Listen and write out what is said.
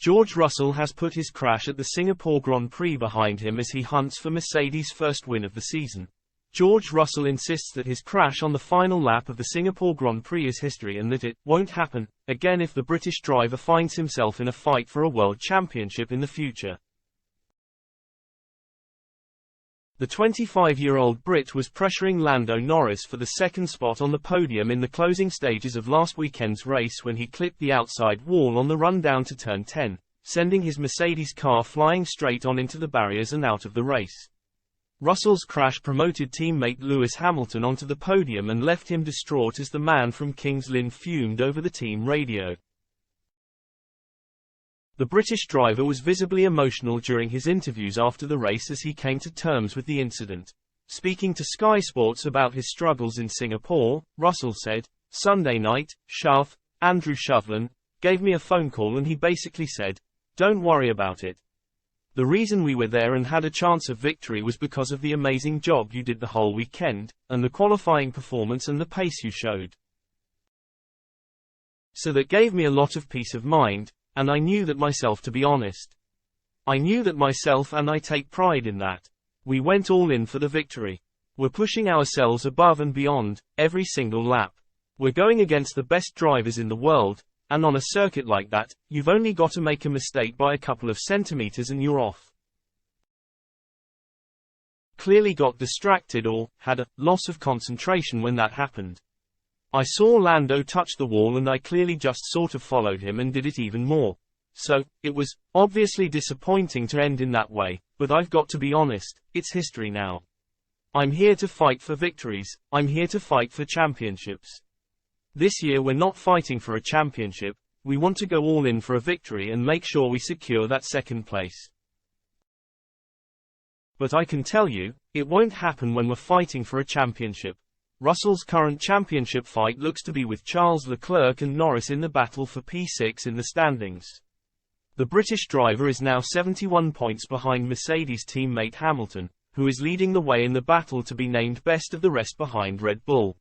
George Russell has put his crash at the Singapore Grand Prix behind him as he hunts for Mercedes' first win of the season. George Russell insists that his crash on the final lap of the Singapore Grand Prix is history and that it won't happen again if the British driver finds himself in a fight for a world championship in the future. The 25-year-old Brit was pressuring Lando Norris for the second spot on the podium in the closing stages of last weekend's race when he clipped the outside wall on the run down to turn 10, sending his Mercedes car flying straight on into the barriers and out of the race. Russell's crash promoted teammate Lewis Hamilton onto the podium and left him distraught as the man from King's Lynn fumed over the team radio. The British driver was visibly emotional during his interviews after the race as he came to terms with the incident. Speaking to Sky Sports about his struggles in Singapore, Russell said, "Sunday night, Andrew Shovlin, gave me a phone call and he basically said, 'Don't worry about it. The reason we were there and had a chance of victory was because of the amazing job you did the whole weekend, and the qualifying performance and the pace you showed. So that gave me a lot of peace of mind. And I knew that myself, to be honest. I knew that myself and I take pride in that. We went all in for the victory. We're pushing ourselves above and beyond, every single lap. We're going against the best drivers in the world, and on a circuit like that, you've only got to make a mistake by a couple of centimeters and you're off.' Clearly got distracted or had a loss of concentration when that happened. I saw Lando touch the wall and I clearly just sort of followed him and did it even more. So, it was obviously disappointing to end in that way, but I've got to be honest, it's history now. I'm here to fight for victories, I'm here to fight for championships. This year we're not fighting for a championship, we want to go all in for a victory and make sure we secure that second place. But I can tell you, it won't happen when we're fighting for a championship." Russell's current championship fight looks to be with Charles Leclerc and Norris in the battle for P6 in the standings. The British driver is now 71 points behind Mercedes teammate Hamilton, who is leading the way in the battle to be named best of the rest behind Red Bull.